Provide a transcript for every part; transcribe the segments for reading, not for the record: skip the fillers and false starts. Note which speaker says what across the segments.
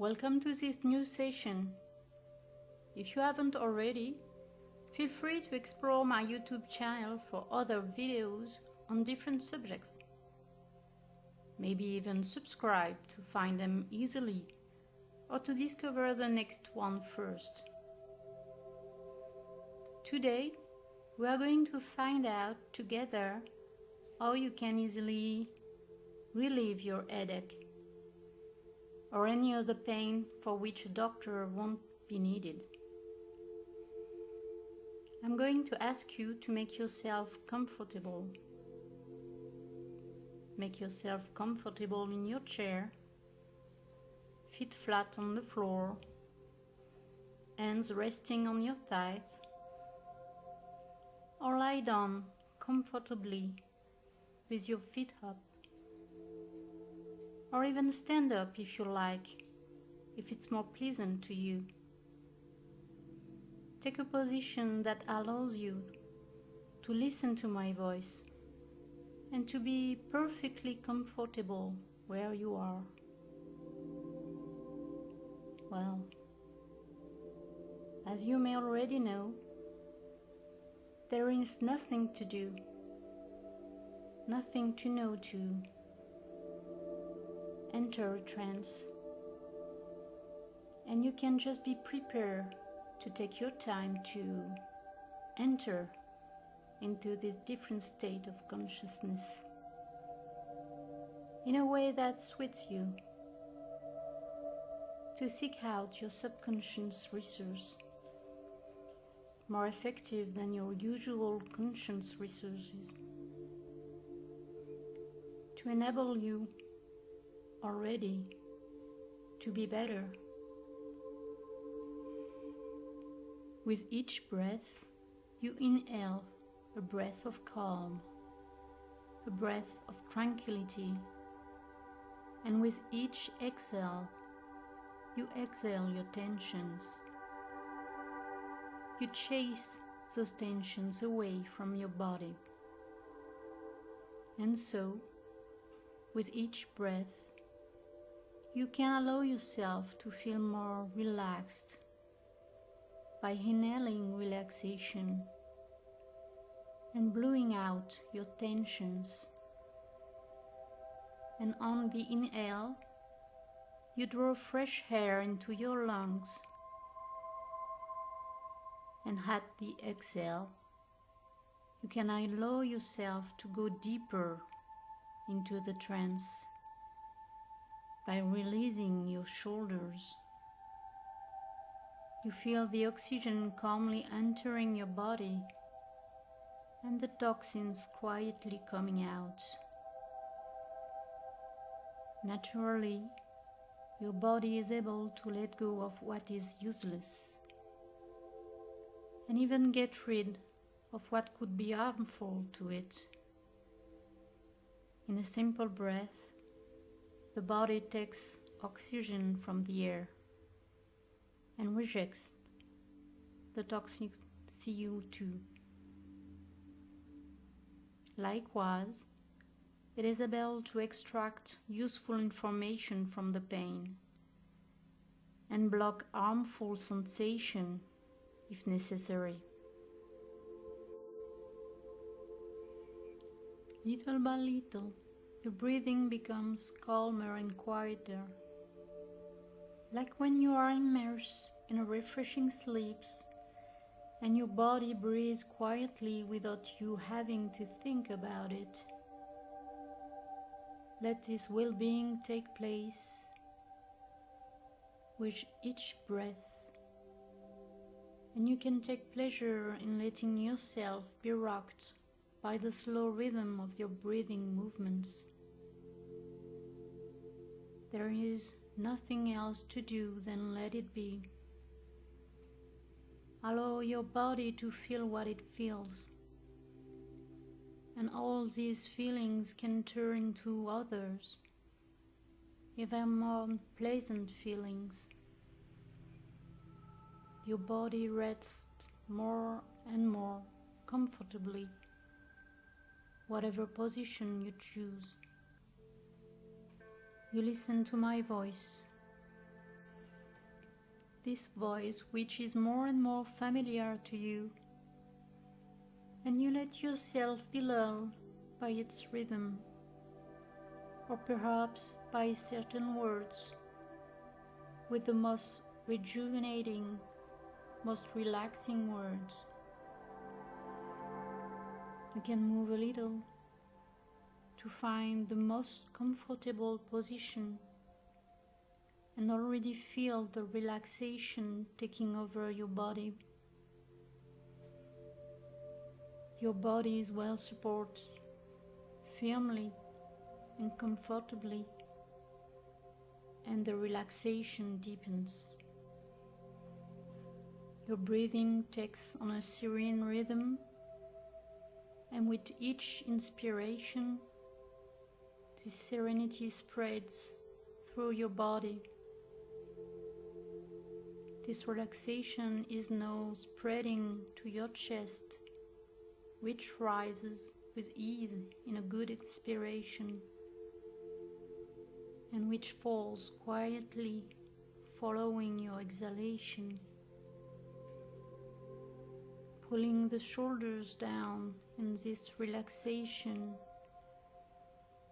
Speaker 1: Welcome to this new session. If you haven't already, feel free to explore my YouTube channel for other videos on different subjects. Maybe even subscribe to find them easily or to discover the next one first. Today, we are going to find out together how you can easily relieve your headache or any other pain for which a doctor won't be needed. I'm going to ask you to make yourself comfortable. Make yourself comfortable in your chair, feet flat on the floor, hands resting on your thighs, or lie down comfortably with your feet up. Or even stand up if you like, if it's more pleasant to you. Take a position that allows you to listen to my voice and to be perfectly comfortable where you are. Well, as you may already know, there is nothing to do, nothing to know to enter a trance, and you can just be prepared to take your time to enter into this different state of consciousness in a way that suits you, to seek out your subconscious resource, more effective than your usual conscious resources, to enable you already to be better. With each breath, you inhale a breath of calm, a breath of tranquility, and with each exhale, you exhale your tensions. You chase those tensions away from your body. And so, with each breath, you can allow yourself to feel more relaxed by inhaling relaxation and blowing out your tensions. And on the inhale, you draw fresh air into your lungs, and at the exhale, you can allow yourself to go deeper into the trance by releasing your shoulders. You feel the oxygen calmly entering your body and the toxins quietly coming out. Naturally, your body is able to let go of what is useless and even get rid of what could be harmful to it. In a simple breath, the body takes oxygen from the air and rejects the toxic CO2. Likewise, it is able to extract useful information from the pain and block harmful sensation if necessary. Little by little, your breathing becomes calmer and quieter, like when you are immersed in a refreshing sleep and your body breathes quietly without you having to think about it. Let this well-being take place with each breath, and you can take pleasure in letting yourself be rocked by the slow rhythm of your breathing movements. There is nothing else to do than let it be. Allow your body to feel what it feels, and all these feelings can turn into others, even more pleasant feelings. Your body rests more and more comfortably, whatever position you choose. You listen to my voice, this voice which is more and more familiar to you, and you let yourself be lulled by its rhythm, or perhaps by certain words, with the most rejuvenating, most relaxing words. You can move a little to find the most comfortable position and already feel the relaxation taking over your body. Your body is well supported, firmly and comfortably, and the relaxation deepens. Your breathing takes on a serene rhythm, and with each inspiration, this serenity spreads through your body. This relaxation is now spreading to your chest, which rises with ease in a good expiration, and which falls quietly following your exhalation, pulling the shoulders down in this relaxation,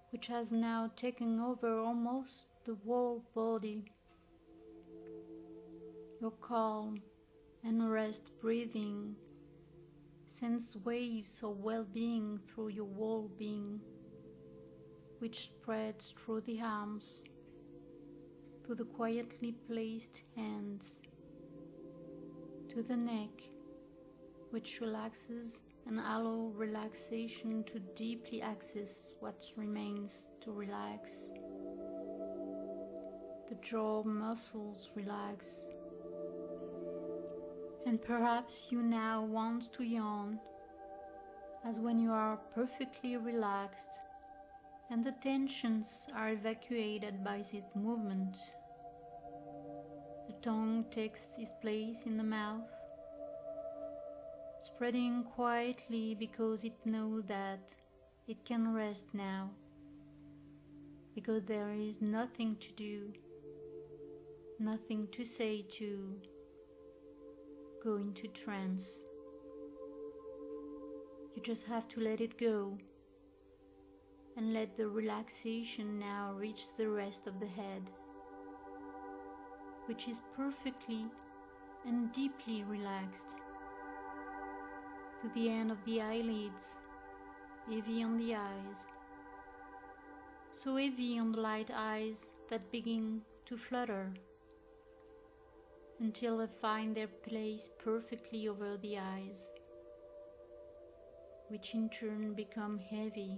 Speaker 1: which has now taken over almost the whole body. Your calm and rest breathing sends waves of well-being through your whole being, which spreads through the arms, to the quietly placed hands, to the neck, which relaxes and allows relaxation to deeply access what remains to relax. The jaw muscles relax, and perhaps you now want to yawn, as when you are perfectly relaxed and the tensions are evacuated by this movement. The tongue takes its place in the mouth, spreading quietly because it knows that it can rest now, because there is nothing to do, nothing to say to go into trance. You just have to let it go and let the relaxation now reach the rest of the head, which is perfectly and deeply relaxed, to the end of the eyelids, heavy on the eyes, so heavy on the light eyes that begin to flutter until they find their place perfectly over the eyes, which in turn become heavy.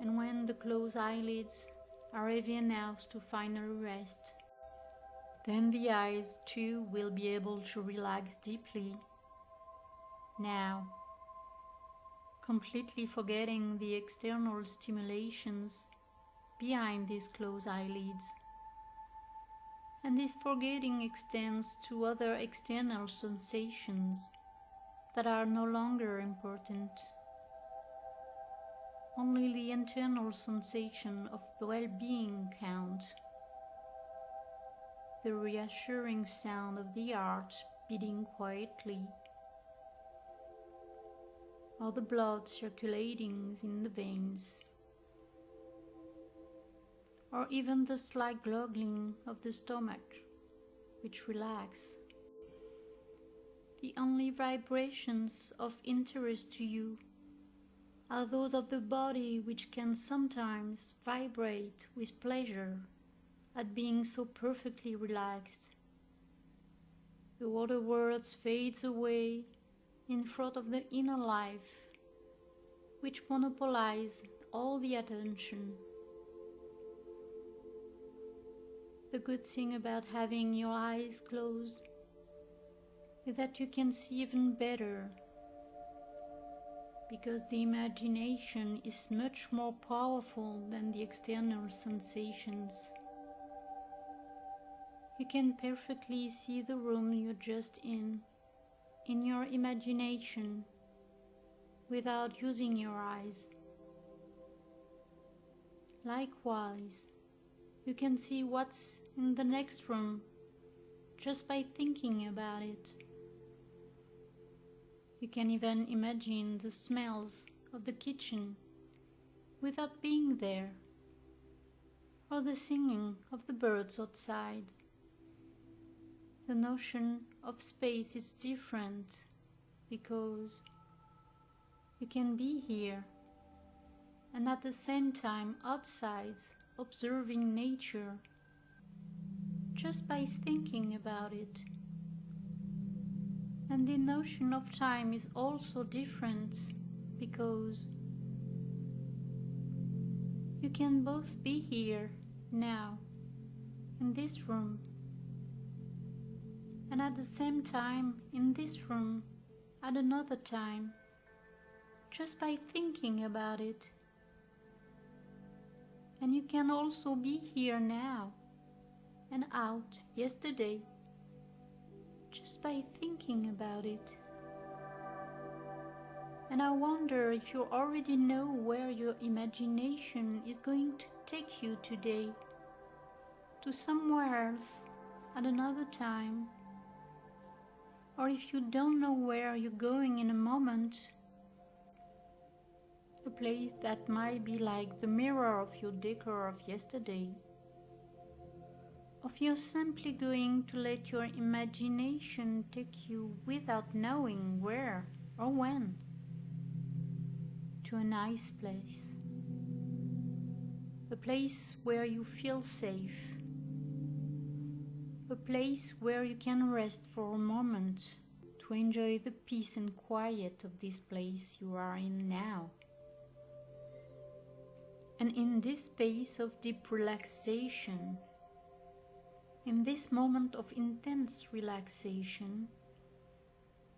Speaker 1: And when the closed eyelids are heavy enough to finally rest, then the eyes too will be able to relax deeply, now, completely forgetting the external stimulations behind these closed eyelids. And this forgetting extends to other external sensations that are no longer important. Only the internal sensation of well-being counts. The reassuring sound of the heart beating quietly, or the blood circulating in the veins, or even the slight gurgling of the stomach, which relax. The only vibrations of interest to you are those of the body, which can sometimes vibrate with pleasure at being so perfectly relaxed. The outer world fades away in front of the inner life, which monopolizes all the attention. The good thing about having your eyes closed is that you can see even better, because the imagination is much more powerful than the external sensations. You can perfectly see the room you're just in your imagination, without using your eyes. Likewise, you can see what's in the next room just by thinking about it. You can even imagine the smells of the kitchen without being there, or the singing of the birds outside. The notion of space is different because you can be here and at the same time outside observing nature just by thinking about it. And the notion of time is also different because you can both be here now in this room and at the same time in this room at another time, just by thinking about it. And you can also be here now and out yesterday, just by thinking about it. And I wonder if you already know where your imagination is going to take you today, to somewhere else at another time, or if you don't know where you're going in a moment, a place that might be like the mirror of your decor of yesterday, or if you're simply going to let your imagination take you without knowing where or when, to a nice place, a place where you feel safe, a place where you can rest for a moment to enjoy the peace and quiet of this place you are in now. And in this space of deep relaxation, in this moment of intense relaxation,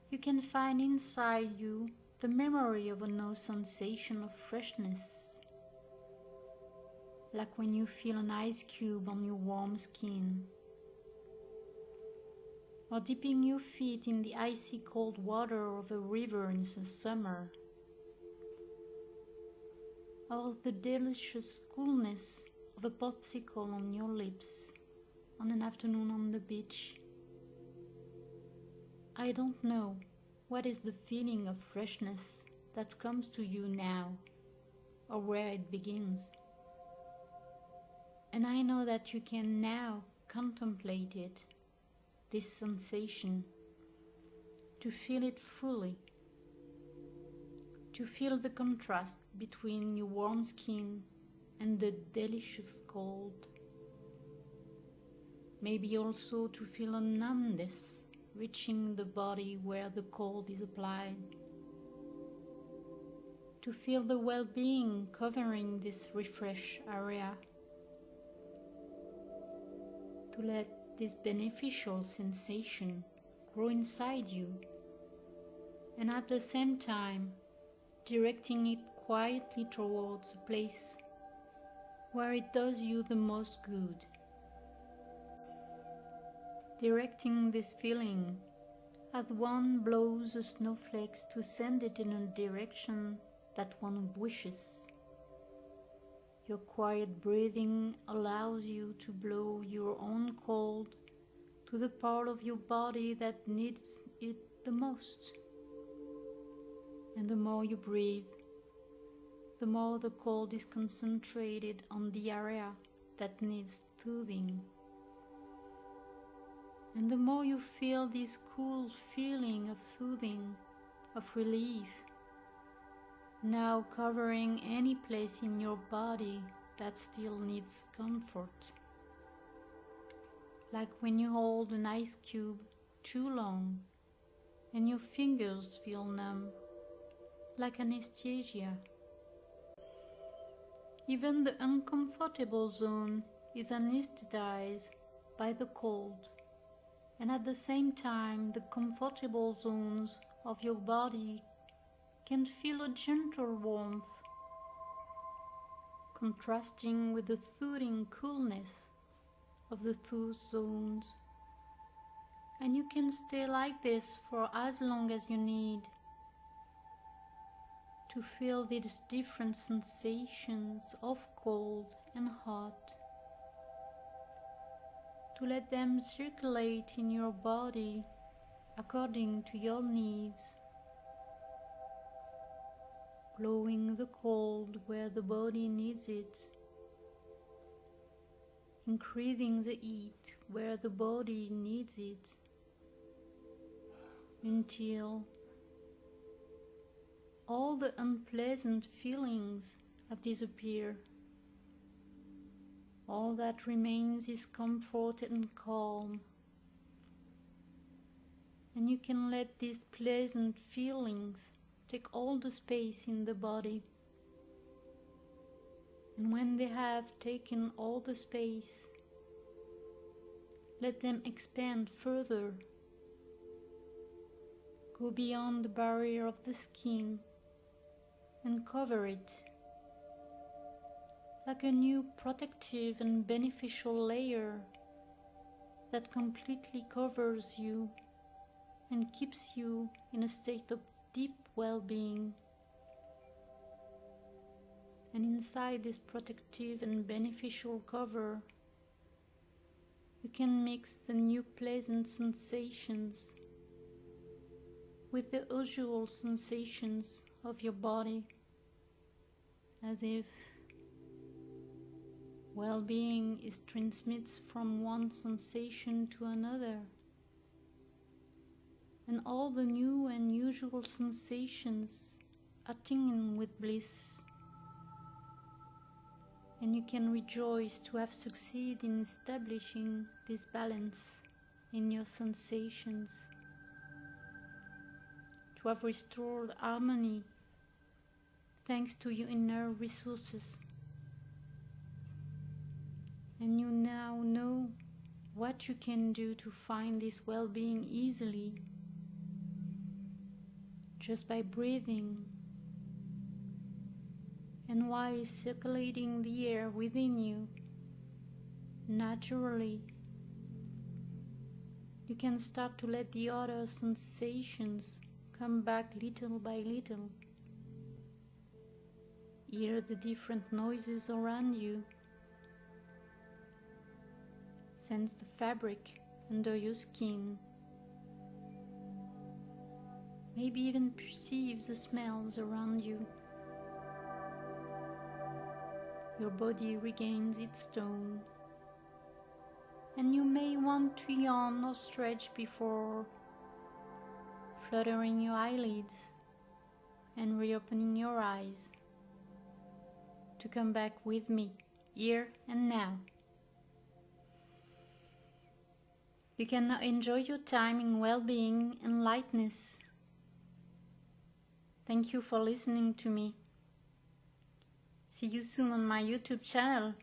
Speaker 1: you can find inside you the memory of a new sensation of freshness, like when you feel an ice cube on your warm skin, or dipping your feet in the icy cold water of a river in the summer, or the delicious coolness of a popsicle on your lips on an afternoon on the beach. I don't know what is the feeling of freshness that comes to you now, or where it begins. And I know that you can now contemplate it, this sensation, to feel it fully, to feel the contrast between your warm skin and the delicious cold. Maybe also to feel a numbness reaching the body where the cold is applied, to feel the well-being covering this refreshed area, to let this beneficial sensation grow inside you, and at the same time directing it quietly towards a place where it does you the most good. Directing this feeling as one blows the snowflakes to send it in a direction that one wishes. Your quiet breathing allows you to blow your own cold to the part of your body that needs it the most. And the more you breathe, the more the cold is concentrated on the area that needs soothing. And the more you feel this cool feeling of soothing, of relief, now covering any place in your body that still needs comfort. Like when you hold an ice cube too long and your fingers feel numb, like anesthesia. Even the uncomfortable zone is anesthetized by the cold, and at the same time the comfortable zones of your body can feel a gentle warmth, contrasting with the soothing coolness of the two zones. And you can stay like this for as long as you need to feel these different sensations of cold and hot, to let them circulate in your body according to your needs, blowing the cold where the body needs it, increasing the heat where the body needs it, until all the unpleasant feelings have disappeared. All that remains is comfort and calm. And you can let these pleasant feelings take all the space in the body. And when they have taken all the space, let them expand further, go beyond the barrier of the skin and cover it like a new protective and beneficial layer that completely covers you and keeps you in a state of deep well-being. And inside this protective and beneficial cover, you can mix the new pleasant sensations with the usual sensations of your body, as if well-being is transmits from one sensation to another, and all the new and usual sensations are tingling with bliss, and you can rejoice to have succeeded in establishing this balance in your sensations, to have restored harmony thanks to your inner resources. And you now know what you can do to find this well-being easily, just by breathing and while circulating the air within you naturally. You can start to let the other sensations come back little by little. Hear the different noises around you. Sense the fabric under your skin. Maybe even perceive the smells around you. Your body regains its tone, and you may want to yawn or stretch before fluttering your eyelids and reopening your eyes to come back with me, here and now. You can now enjoy your time in well-being and lightness. Thank you for listening to me. See you soon on my YouTube channel.